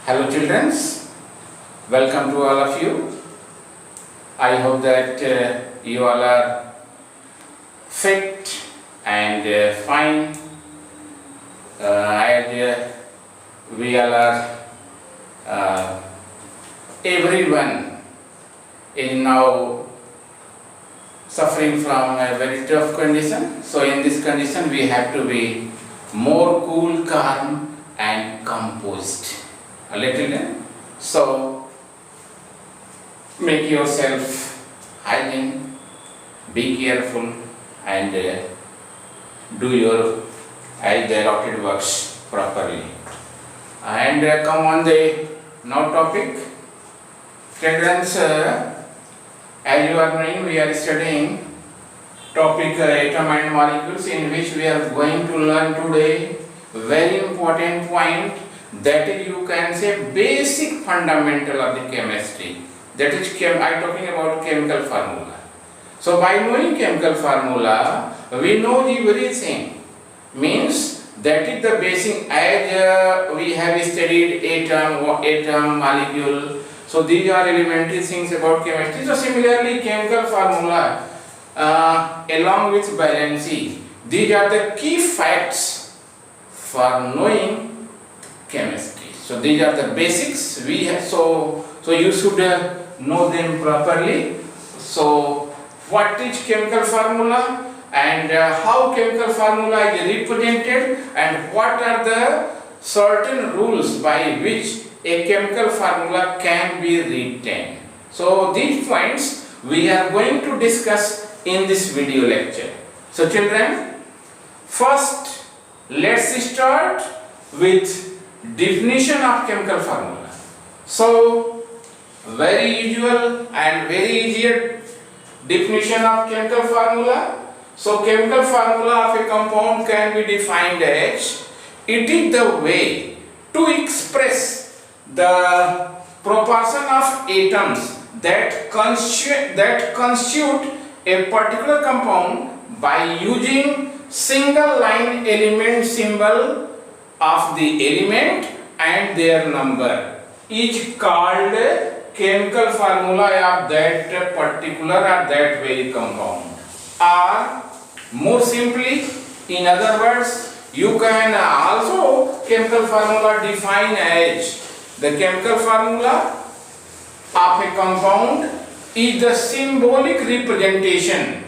Hello children, welcome to all of you. I hope that you all are fit and fine. We all are, everyone is now suffering from a very tough condition. So in this condition we have to be more cool, calm and composed. A little. So make yourself hygiene, be careful and do your as the allotted works properly. And come on the now topic. Children, as you are knowing, we are studying topic atom and molecules, in which we are going to learn today very important point, that is, you can say, basic fundamental of the chemistry. That is, I am talking about chemical formula. So by knowing chemical formula, we know the everything. Means that is the basic, as we have studied atom, molecule. So these are elementary things about chemistry. So similarly, chemical formula along with valency, these are the key facts for knowing chemistry. So these are the basics we have. So you should know them properly. So what is chemical formula and how chemical formula is represented, and what are the certain rules by which a chemical formula can be written. So these points we are going to discuss in this video lecture. So children, first let's start with definition of chemical formula. So very usual and very easy definition of chemical formula. So chemical formula of a compound can be defined as, it is the way to express the proportion of atoms that constitute a particular compound by using single line element symbol of the element and their number, each called chemical formula of that particular or that very compound. Or more simply, in other words, you can also chemical formula define as, the chemical formula of a compound is the symbolic representation.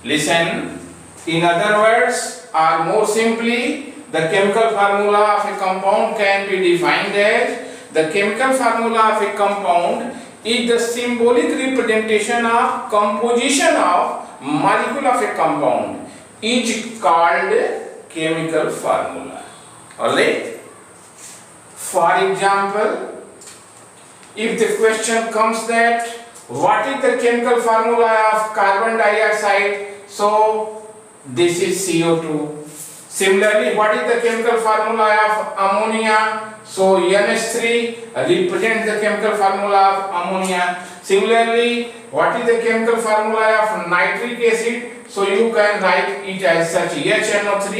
Listen, in other words, or more simply, the chemical formula of a compound can be defined as, the chemical formula of a compound is the symbolic representation of composition of molecule of a compound, each called chemical formula. Alright? For example, if the question comes that what is the chemical formula of carbon dioxide, so this is CO2. Similarly, what is the chemical formula of ammonia? So NH3 represents the chemical formula of ammonia. Similarly, what is the chemical formula of nitric acid? So you can write it as such, HNO3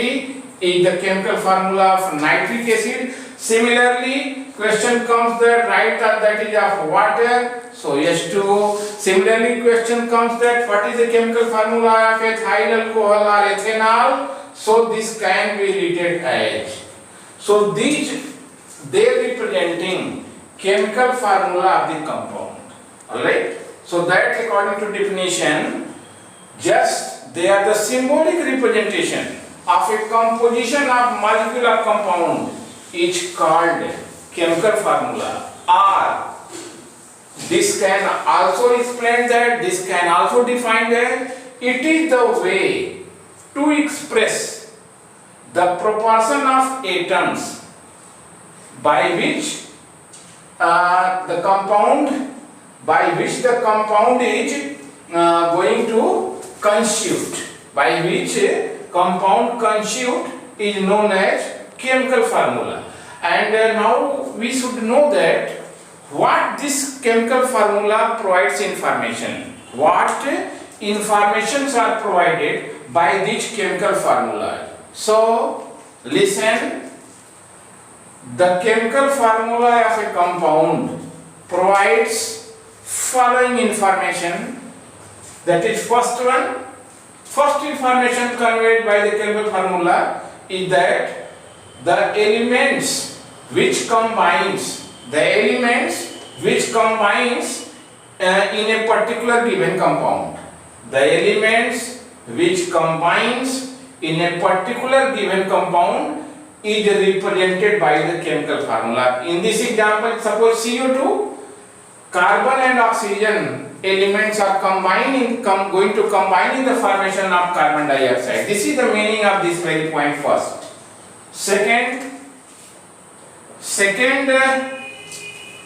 is the chemical formula of nitric acid. Similarly, question comes that write that is of water, so H2O. Similarly, question comes that what is the chemical formula of ethyl alcohol or ethanol? So this can be written as. So these, they are representing chemical formula of the compound. Alright? So that according to definition, just they are the symbolic representation of a composition of molecular compound, each called chemical formula. Or this can also explain that, this can also define that it is the way to express the proportion of atoms by which the compound is going to constitute, by which compound constitute is known as chemical formula. And now we should know that what this chemical formula provides information. What informations are provided by this chemical formula. So listen, The chemical formula of a compound provides following information. That is first one. First information conveyed by the chemical formula is that the elements which combines in a particular given compound. The elements which combines in a particular given compound is represented by the chemical formula. In this example, suppose CO2, carbon and oxygen elements are going to combine in the formation of carbon dioxide. This is the meaning of this very point first. Second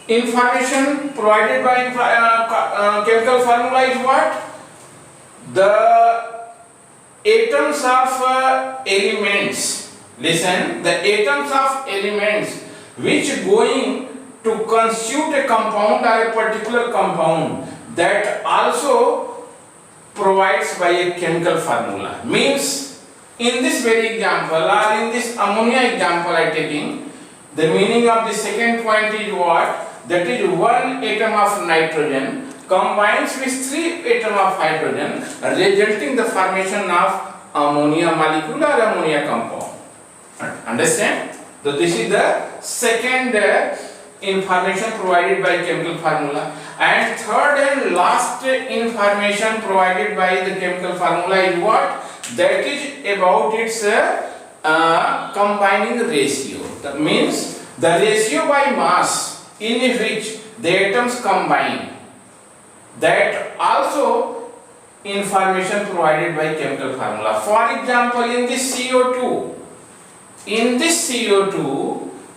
information provided by chemical formula is what? The atoms of elements. Listen, the atoms of elements which going to constitute a compound or a particular compound, that also provides by a chemical formula. Means in this very example, or in this ammonia example I taking, the meaning of the second point is what? That is one atom of nitrogen combines with three atoms of hydrogen, resulting the formation of ammonia molecule or ammonia compound. Understand? So this is the second information provided by chemical formula. And third and last information provided by the chemical formula is what? That is about its combining ratio. That means the ratio by mass in which the atoms combine. That also information provided by chemical formula. For example, in this CO2,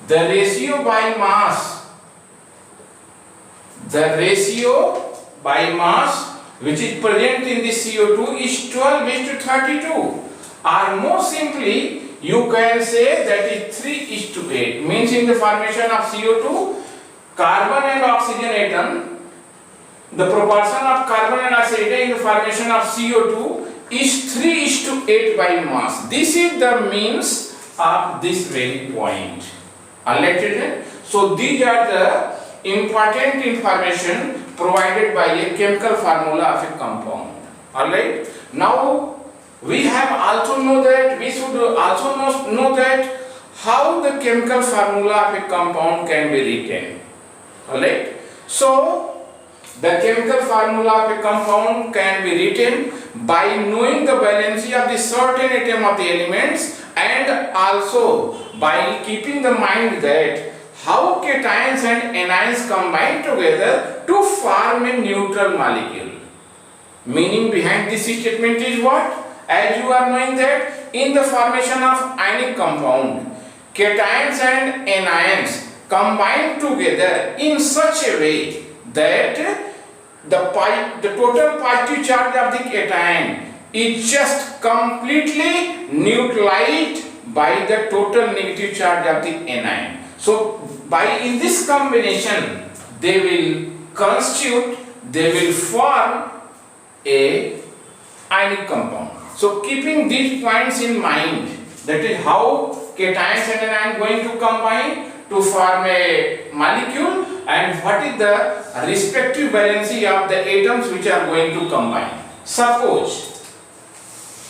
the ratio by mass which is present in this CO2 is 12:32, or more simply you can say that is 3:8. Means in the formation of CO2, carbon and oxygen atom, the proportion of carbon and oxygen in the formation of CO2 is 3:8 by mass. This is the means of this very point. Alright children? So these are the important information provided by a chemical formula of a compound. Alright? Now we should also know that how the chemical formula of a compound can be written. Alright? So the chemical formula of a compound can be written by knowing the valency of the certain atom of the elements, and also by keeping the mind that how cations and anions combine together to form a neutral molecule. Meaning behind this statement is what? As you are knowing that in the formation of ionic compound, cations and anions combine together in such a way that the total positive charge of the cation is just completely neutralized by the total negative charge of the anion. So in this combination they will form a ionic compound. So keeping these points in mind, that is how cations and anions going to combine to form a molecule, and what is the respective valency of the atoms which are going to combine. Suppose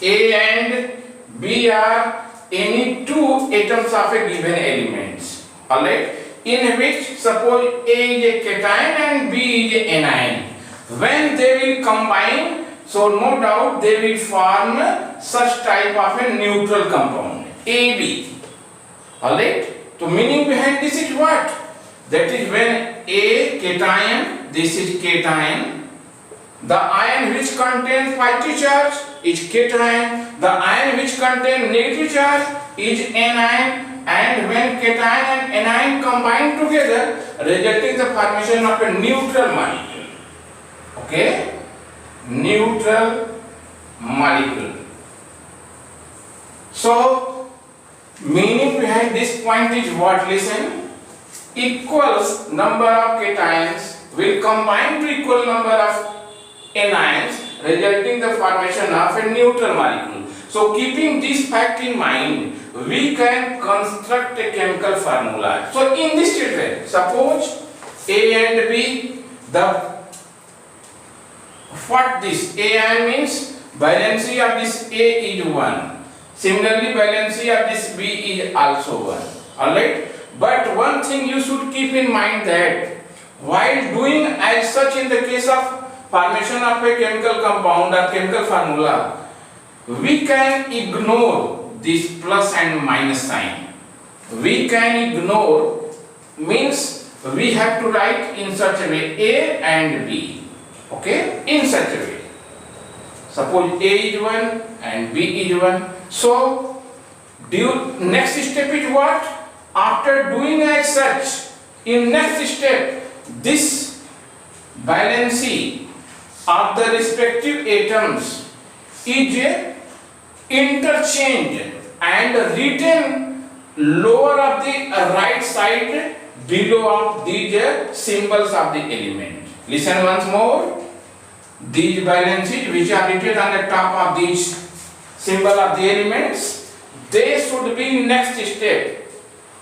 A and B are any two atoms of a given elements. Alright? In which suppose A is a cation and B is an anion. When they will combine, so no doubt they will form such type of a neutral compound, AB. Alright? So meaning behind this is what? That is when A cation, this is cation, the ion which contains positive charge is cation, the ion which contains negative charge is anion, and when cation and anion combine together, resulting the formation of a neutral molecule. Okay? Neutral molecule. So meaning behind this point is what? Listen. Equals number of cations will combine to equal number of resulting the formation of a neutral molecule. So keeping this fact in mind, we can construct a chemical formula. So in this statement, suppose A and B, what this A means valency of this A is 1. Similarly, valency of this B is also 1. Alright? But one thing you should keep in mind that while doing as such in the case of formation of a chemical compound or chemical formula, we can ignore this plus and minus sign. We can ignore means we have to write in such a way A and B. Okay? In such a way. Suppose A is 1 and B is 1. So, next step is what? After doing as such, in next step, this valency of the respective atoms is interchanged and written lower of the right side below of these symbols of the element. Listen once more. These valencies which are written on the top of these symbol of the elements, they should be next step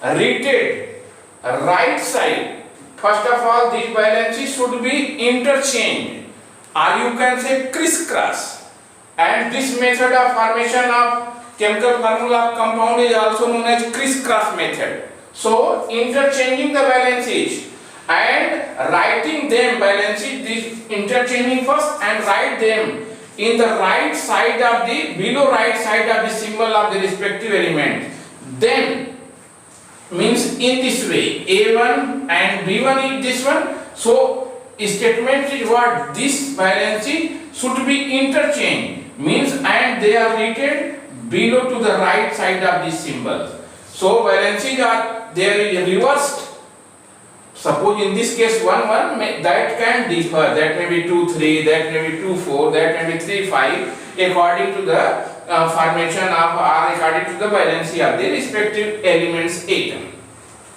written right side. First of all, these valencies should be interchanged, or you can say crisscross. And this method of formation of chemical formula of compound is also known as crisscross method. So, interchanging the valencies and writing them valencies, this interchanging first and write them in the right side of the below right side of the symbol of the respective element. Then means in this way A1 and B1 is this one. So statement is what? This valency should be interchanged means and they are written below to the right side of this symbol. So valencies are there reversed. Suppose in this case 1 1 that can differ, that may be 2 3, that may be 2 4, that may be 3 5 according to the formation of or according to the valency of the respective elements atom.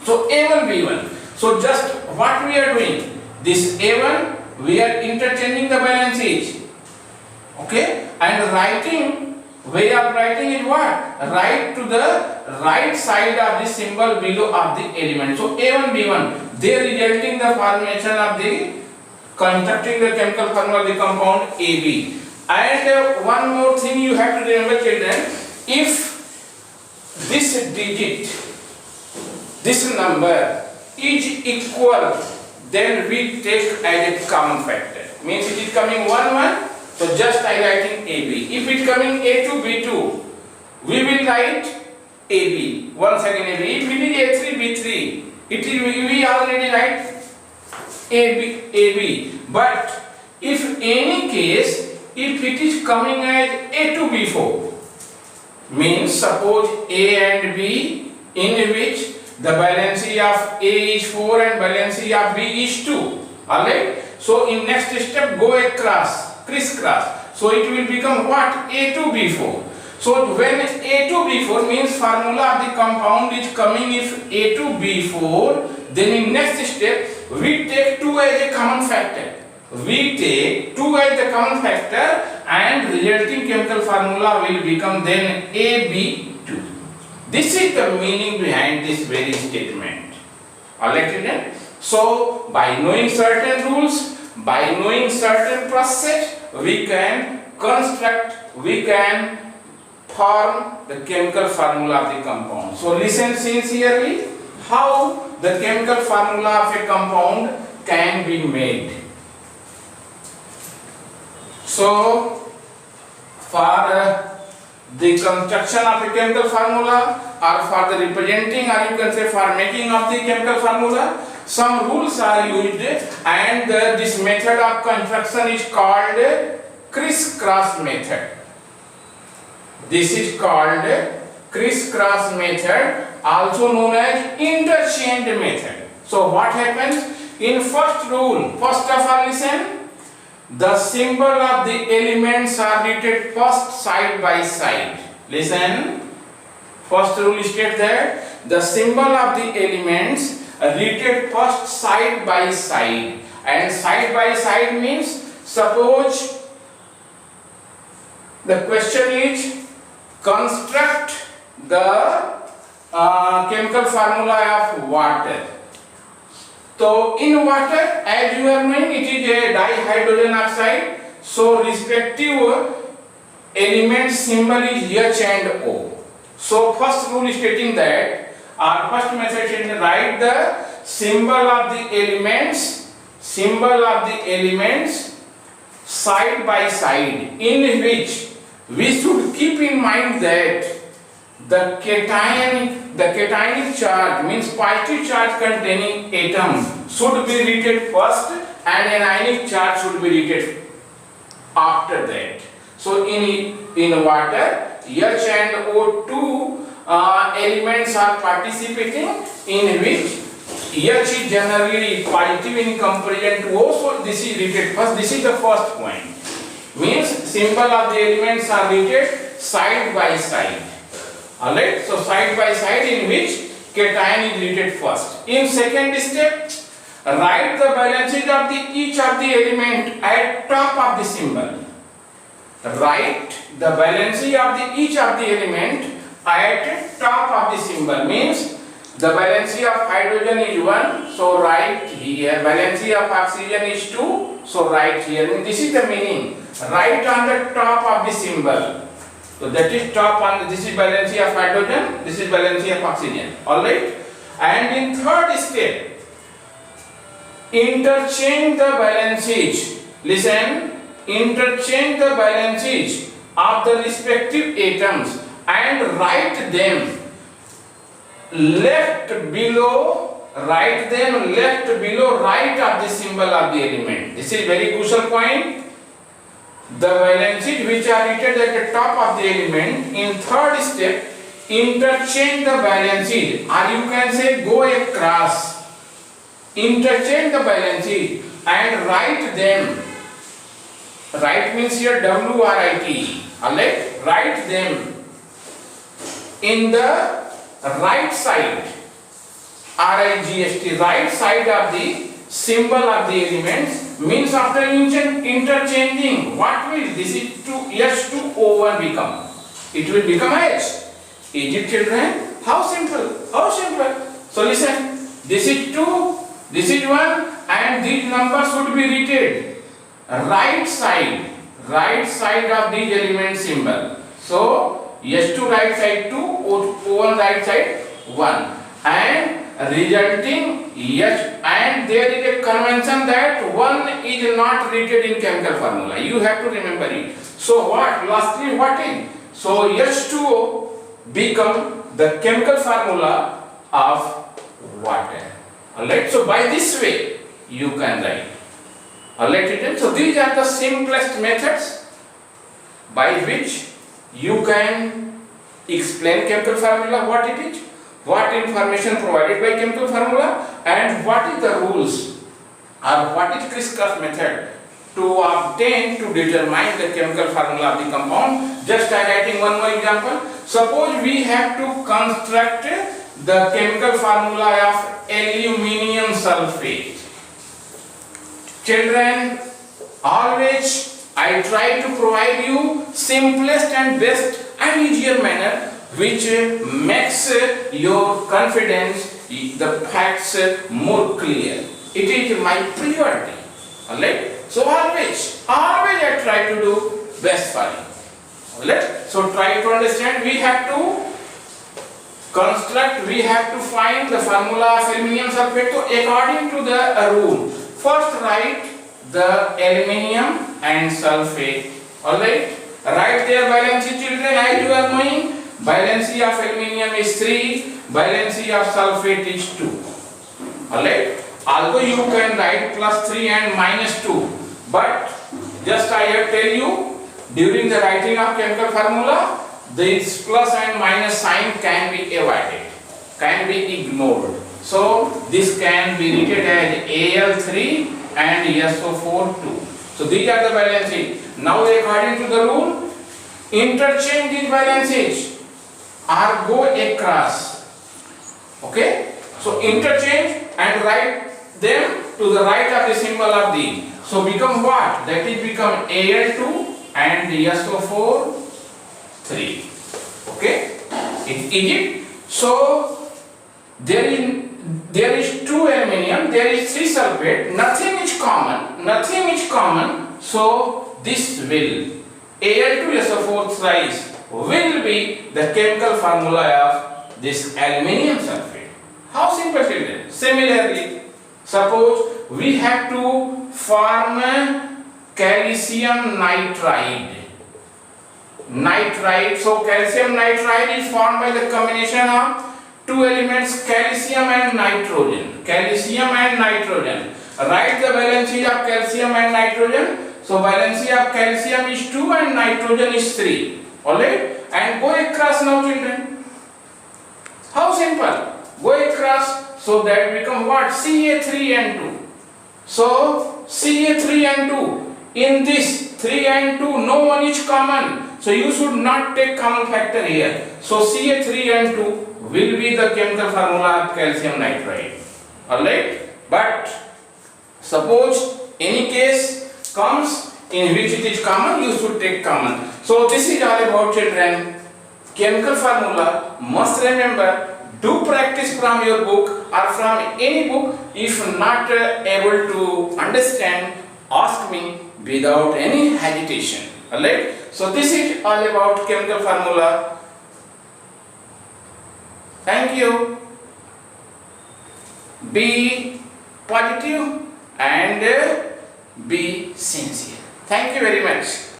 So A1 B1. So just what we are doing, this A1 we are interchanging the valencies, okay, and writing, way of writing is what? Write to the right side of the symbol below of the element. So A1 B1 they resulting the formation of the constructing the chemical formula of the compound AB. And one more thing you have to remember, children, if this digit, this number is equal, then we take as a common factor. Means it is coming 1 1, so just I writing AB. If it coming A2 B2, we will write AB. Once again AB. If it is A3 B3, it is we already write AB. But if any case, if it is coming as A2 B4, means suppose A and B in which the valency of A is 4 and valency of B is 2. Alright? So in next step go across, crisscross. So it will become what? A2 B4. So when A2 B4 means formula of the compound is coming if A2 B4, then in next step we take 2 as a common factor. We take 2 as the common factor and resulting chemical formula will become then AB2. This is the meaning behind this very statement. Alright, children? So by knowing certain rules, by knowing certain process, we can construct, we can form the chemical formula of the compound. So listen sincerely how the chemical formula of a compound can be made. So for the construction of a chemical formula or for the representing or you can say for making of the chemical formula, some rules are used and this method of construction is called crisscross method. This is called crisscross method, also known as interchange method. So what happens? In first rule, first of all listen, the symbol of the elements are written first side by side. Listen, first rule states that the symbol of the elements are written first side by side. And side by side means, suppose the question is construct the chemical formula of water. So in water, as you are knowing, it is a dihydrogen oxide. So respective element symbol is H and O. So first rule is stating that, or first method is write the symbol of the elements side by side, in which we should keep in mind that the cationic charge means positive charge containing atom should be written first and anionic charge should be written after that. So in water, H and O2 elements are participating, in which H is generally positive in comparison to O, so this is written first. This is the first point. Means symbol of the elements are written side by side. Alright, so side by side, in which cation is written first. In second step, write the balances of each of the element at top of the symbol. Write the balances of each of the element at top of the symbol. Means the valency of hydrogen is 1, so write here. Valency of oxygen is 2, so write here. And this is the meaning. Write on the top of the symbol. So that is top on, this is valency of hydrogen, this is valency of oxygen. Alright? And in third step, interchange the valencies. Listen, interchange the valencies of the respective atoms and write them left below right of the symbol of the element. This is very crucial point. The valencies which are written at the top of the element, in third step, interchange the valencies, or you can say go across. Interchange the valencies and write them. Write means here W-R-I-T. Alright? Write them in the right side, R-I-G-S-T, right side of the symbol of the elements. Means after interchanging, what will this is H2O1 become? It will become H. Is it, children? How simple? How simple? So listen, this is 2, this is 1, and these numbers should be written right side of the element symbol. So H2 right side 2, O1 right side 1, and resulting H, and there is a convention that 1 is not written in chemical formula. You have to remember it. So what? Lastly, what is? So H2O become the chemical formula of water. Alright. So by this way you can write. Alright. So these are the simplest methods by which you can explain chemical formula, what it is, what information provided by chemical formula, and what is the rules or what is Kristoff method to obtain, to determine the chemical formula of the compound. Just highlighting one more example. Suppose we have to construct the chemical formula of aluminium sulfate. Children, always I try to provide you simplest and best and easier manner which makes your confidence, the facts more clear. It is my priority. Alright? So always I try to do best for you. Alright? So try to understand, we have to construct, we have to find the formula of aluminium sulfate. So according to the rule, first write the aluminium and sulfate. Alright? Write their valency, children, as you are knowing. Valency of aluminium is 3, valency of sulfate is 2. Alright? Although you can write plus 3 and minus 2, but just I have tell you, during the writing of chemical formula, this plus and minus sign can be avoided, can be ignored. So this can be written as Al3 and SO4 2. So these are the valencies. Now according to the rule, interchange these valencies or go across. Okay? So interchange and write them to the right of the symbol of the. So become what? That is become Al2 and SO4 3. Okay? Is it? So there is 2 aluminium, there is 3 sulfate, nothing is common, so this will Al2SO4 thrice will be the chemical formula of this aluminium sulfate. How simple children? Similarly, suppose we have to form calcium nitride. So calcium nitride is formed by the combination of 2 elements, calcium and nitrogen. Write the valency of calcium and nitrogen. So valency of calcium is 2 and nitrogen is 3. Alright? And go across now, children. How simple? Go across, so that become what? Ca3N2. So Ca3N2. In this 3 and 2, no one is common. So you should not take common factor here. So Ca3N2 will be the chemical formula of calcium nitride. Alright? But suppose any case comes in which it is common, you should take common. So this is all about, children, chemical formula. Must remember, do practice from your book or from any book. If not able to understand, ask me without any hesitation. Alright? So this is all about chemical formula. Thank you. Be positive and be sincere. Thank you very much.